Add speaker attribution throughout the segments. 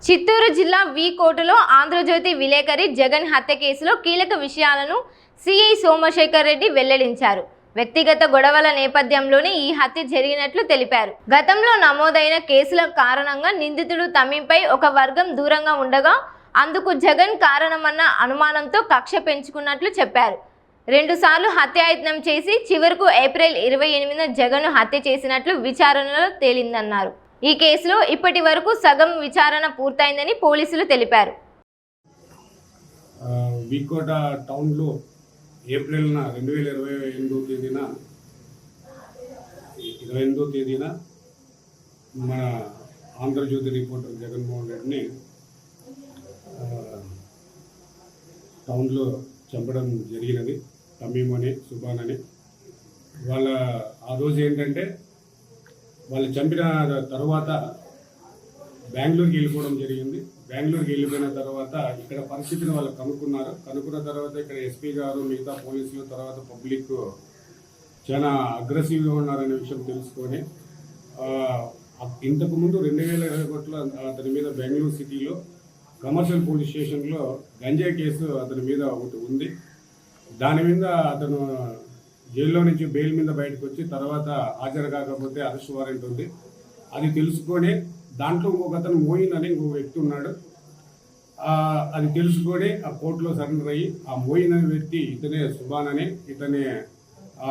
Speaker 1: చిత్తూరు జిల్లా వి కోటలో ఆంధ్రజ్యోతి విలేకరి జగన్ హత్య కేసులో కీలక విషయాలను సిఐ సోమశేఖర్ రెడ్డి వెల్లడించారు. వ్యక్తిగత గొడవల నేపథ్యంలోనే ఈ హత్య జరిగినట్లు తెలిపారు. గతంలో నమోదైన కేసుల కారణంగా నిందితుడు తమీంపై ఒక వర్గం దూరంగా ఉండగా అందుకు జగన్ కారణమన్న అనుమానంతో కక్ష పెంచుకున్నట్లు చెప్పారు. 2 సార్లు హత్యాయత్నం చేసి చివరకు ఏప్రిల్ 28న జగన్ హత్య చేసినట్లు విచారణలో తేలిందన్నారు. ఈ కేసులో ఇప్పటి వరకు సగం విచారణ పూర్తయిందని పోలీసులు తెలిపారు.
Speaker 2: వికోట టౌన్లో ఏప్రిల్ 28వ తేదీన మన ఆంధ్రజ్యోతి రిపోర్టర్ జగన్మోహన్ రెడ్డిని టౌన్లో చంపడం జరిగినది. తమీం అని సుబాన్ అని వాళ్ళ ఆ రోజు ఏంటంటే వాళ్ళు చంపిన తర్వాత బెంగళూరుకి వెళ్ళిపోవడం జరిగింది. బెంగళూరుకి వెళ్ళిపోయిన తర్వాత ఇక్కడ పరిస్థితిని వాళ్ళు కనుక్కున్న తర్వాత ఇక్కడ ఎస్పీ గారు మిగతా పోలీసులు తర్వాత పబ్లిక్ చాలా అగ్రెసివ్గా ఉన్నారనే విషయం తెలుసుకొని ఇంతకుముందు 2021లో అతని మీద బెంగళూరు సిటీలో కమర్షియల్ పోలీస్ స్టేషన్లో గంజాయి కేసు అతని మీద ఒకటి ఉంది. దాని మీద అతను జైల్లో నుంచి బెయిల్ మీద బయటకు వచ్చి తర్వాత హాజరు కాకపోతే అరెస్ట్ వారెంట్ ఉంది. అది తెలుసుకొని దాంట్లో ఇంకొక అతను మోయిన్ అని ఇంకొక వ్యక్తి ఉన్నాడు. అది తెలుసుకొని ఆ కోర్టులో సరెండర్ అయ్యి ఆ మోయిన్ అనే వ్యక్తి ఇతనే సుబాన్ అని ఇతనే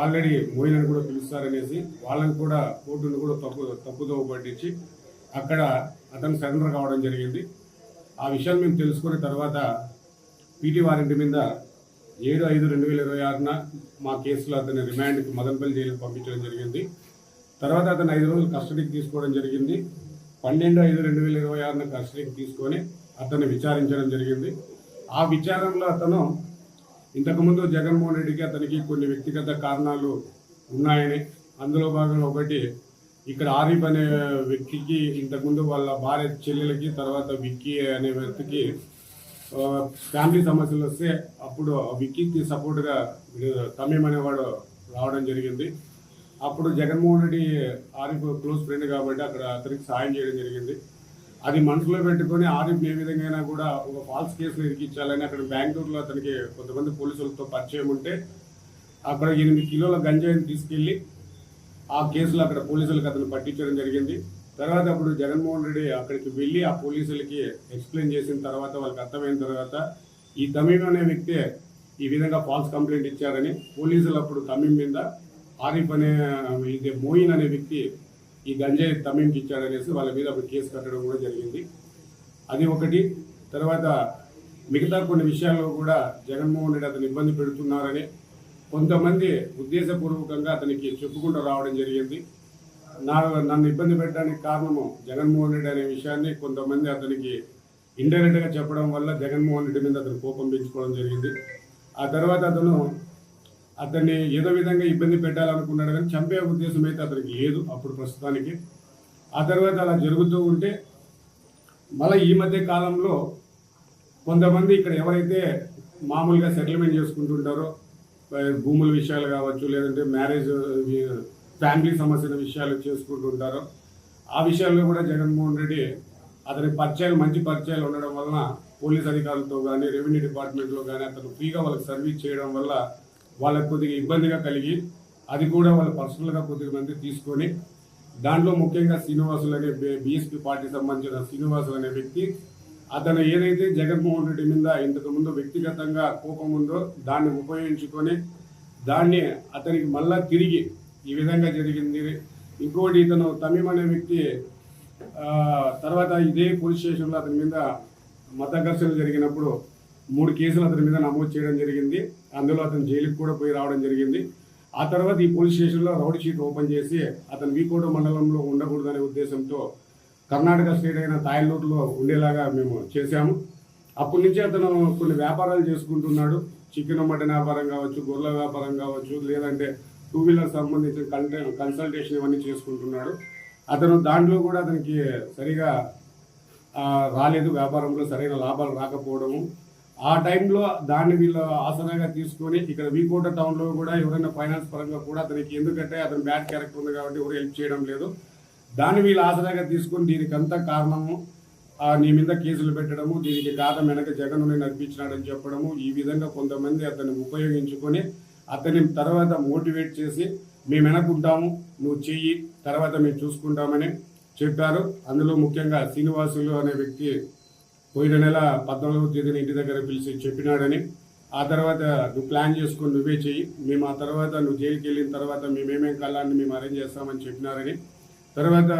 Speaker 2: ఆల్రెడీ మోయిన్ అని కూడా పిలుస్తారనేసి వాళ్ళని కూడా కోర్టును కూడా తప్పుదోవ పట్టించి అక్కడ అతను సరెండర్ కావడం జరిగింది. ఆ విషయాలు మేము తెలుసుకున్న తర్వాత పీటీ వారెంట్ మీద 7/5/2026న మా కేసులో అతని రిమాండ్కి మదనపల్లి జైలుకి పంపించడం జరిగింది. తర్వాత అతను 5 రోజులు కస్టడీకి తీసుకోవడం జరిగింది. 12/5/2026న కస్టడీకి తీసుకొని అతన్ని విచారించడం జరిగింది. ఆ విచారణలో అతను ఇంతకుముందు జగన్మోహన్ రెడ్డికి అతనికి కొన్ని వ్యక్తిగత కారణాలు ఉన్నాయని, అందులో భాగంగా ఒకటి ఇక్కడ ఆరిఫ్ అనే వ్యక్తికి ఇంతకుముందు వాళ్ళ భార్య చెల్లెలకి తర్వాత విక్కీ అనే వ్యక్తికి ఫ్యామిలీ సమస్యలు వస్తే అప్పుడు విక్కీకి సపోర్ట్గా తమీం అనేవాడు రావడం జరిగింది. అప్పుడు జగన్మోహన్ రెడ్డి ఆరిఫ్ క్లోజ్ ఫ్రెండ్ కాబట్టి అక్కడ అతనికి సాయం చేయడం జరిగింది. అది మనసులో పెట్టుకొని ఆరిఫ్ ఏ విధంగా కూడా ఒక ఫాల్స్ కేసులు ఇరికించాలని అక్కడ బెంగళూరులో అతనికి కొంతమంది పోలీసులతో పరిచయం ఉంటే అక్కడ 8 కిలోల గంజాయిని తీసుకెళ్ళి ఆ కేసులో అక్కడ పోలీసులకు అతను పట్టించడం జరిగింది. తర్వాత అప్పుడు జగన్మోహన్ రెడ్డి అక్కడికి వెళ్ళి ఆ పోలీసులకి ఎక్స్ప్లెయిన్ చేసిన తర్వాత వాళ్ళకి అర్థమైన తర్వాత ఈ తమీం అనే వ్యక్తి ఈ విధంగా ఫాల్స్ కంప్లైంట్ ఇచ్చారని పోలీసులు అప్పుడు తమీం మీద ఆరిఫ్ అనే ఇది మోయిన్ అనే వ్యక్తి ఈ గంజాయి తమీంకి ఇచ్చాడనేసి వాళ్ళ మీద అప్పుడు కేసు కట్టడం కూడా జరిగింది. అది ఒకటి. తర్వాత మిగతా కొన్ని విషయాల్లో కూడా జగన్మోహన్ రెడ్డి అతను ఇబ్బంది పెడుతున్నారని కొంతమంది ఉద్దేశపూర్వకంగా అతనికి చెప్పుకుంటూ రావడం జరిగింది. నన్ను ఇబ్బంది పెట్టడానికి కారణము జగన్మోహన్ రెడ్డి అనే విషయాన్ని కొంతమంది అతనికి ఇండైరెక్ట్గా చెప్పడం వల్ల జగన్మోహన్ రెడ్డి మీద అతను కోపం పెంచుకోవడం జరిగింది. ఆ తర్వాత అతన్ని ఏదో విధంగా ఇబ్బంది పెట్టాలనుకున్నాడు కానీ చంపే ఉద్దేశం అయితే అతనికి లేదు అప్పుడు ప్రస్తుతానికి. ఆ తర్వాత అలా జరుగుతూ ఉంటే మళ్ళీ ఈ మధ్య కాలంలో కొంతమంది ఇక్కడ ఎవరైతే మామూలుగా సెటిల్మెంట్ చేసుకుంటుంటారో భూముల విషయాలు కావచ్చు, లేదంటే మ్యారేజ్ ఫ్యామిలీ సమస్యల విషయాలు చేసుకుంటుంటారో ఆ విషయాల్లో కూడా జగన్మోహన్ రెడ్డి అతని మంచి పరిచయాలు ఉండడం వలన పోలీస్ అధికారులతో కానీ రెవెన్యూ డిపార్ట్మెంట్లో కానీ అతను ఫ్రీగా వాళ్ళకి సర్వీస్ చేయడం వల్ల వాళ్ళకి కొద్దిగా ఇబ్బందిగా కలిగి అది కూడా వాళ్ళ పర్సనల్గా కొద్దిగా మంది తీసుకొని దాంట్లో ముఖ్యంగా శ్రీనివాసులు అనే బీఎస్పీ పార్టీకి సంబంధించిన శ్రీనివాసులు అనే వ్యక్తి అతను ఏదైతే జగన్మోహన్ రెడ్డి మీద ఇంతకుముందు వ్యక్తిగతంగా కోపం ఉందో దాన్ని ఉపయోగించుకొని దాన్ని అతనికి మళ్ళా తిరిగి ఈ విధంగా జరిగింది. ఇంకోటి ఇతను తమీం అనే వ్యక్తి తర్వాత ఇదే పోలీస్ స్టేషన్లో అతని మీద మత ఘర్షణ జరిగినప్పుడు 3 కేసులు అతని మీద నమోదు చేయడం జరిగింది. అందులో అతను జైలుకి కూడా పోయి రావడం జరిగింది. ఆ తర్వాత ఈ పోలీస్ స్టేషన్లో రౌడీ షీట్ ఓపెన్ చేసి అతను వీకోట మండలంలో ఉండకూడదనే ఉద్దేశంతో కర్ణాటక స్టేట్ అయిన తాయలూరులో ఉండేలాగా మేము చేశాము. అప్పటి నుంచి అతను కొన్ని వ్యాపారాలు చేసుకుంటున్నాడు. చికెన్ మటన్ వ్యాపారం కావచ్చు, గొర్రెల వ్యాపారం కావచ్చు, లేదంటే 2 వీలర్ సంబంధించిన కన్సల్టేషన్ ఇవన్నీ చేసుకుంటున్నాడు. అతను దాంట్లో కూడా అతనికి సరిగా రాలేదు, వ్యాపారంలో సరైన లాభాలు రాకపోవడము. ఆ టైంలో దాన్ని వీళ్ళు ఆసరాగా తీసుకొని ఇక్కడ వీకోట టౌన్లో కూడా ఎవరైనా ఫైనాన్స్ పరంగా కూడా అతనికి ఎందుకంటే అతను బ్యాడ్ క్యారెక్టర్ ఉంది కాబట్టి ఎవరు హెల్ప్ చేయడం లేదు. దాన్ని వీళ్ళు ఆసరాగా తీసుకొని దీనికి అంతా కారణము నీ మీద కేసులు పెట్టడము, దీనికి కారణం వెనక జగన్ నడిపించినాడని చెప్పడము, ఈ విధంగా కొంతమంది అతన్ని ఉపయోగించుకొని అతని తర్వాత మోటివేట్ చేసి మేము వెనకుంటాము, నువ్వు చెయ్యి, తర్వాత మేము చూసుకుంటామని చెప్పారు. అందులో ముఖ్యంగా శ్రీనివాసులు అనే వ్యక్తి పోయిన నెల 14వ తేదీన ఇంటి దగ్గర పిలిచి చెప్పినాడని, ఆ తర్వాత నువ్వు ప్లాన్ చేసుకొని నువ్వే చెయ్యి, మేము ఆ తర్వాత నువ్వు జైలుకి వెళ్ళిన తర్వాత మేమేమేం కళ్ళాన్ని మేము అరేంజ్ చేస్తామని చెప్పినారని, తర్వాత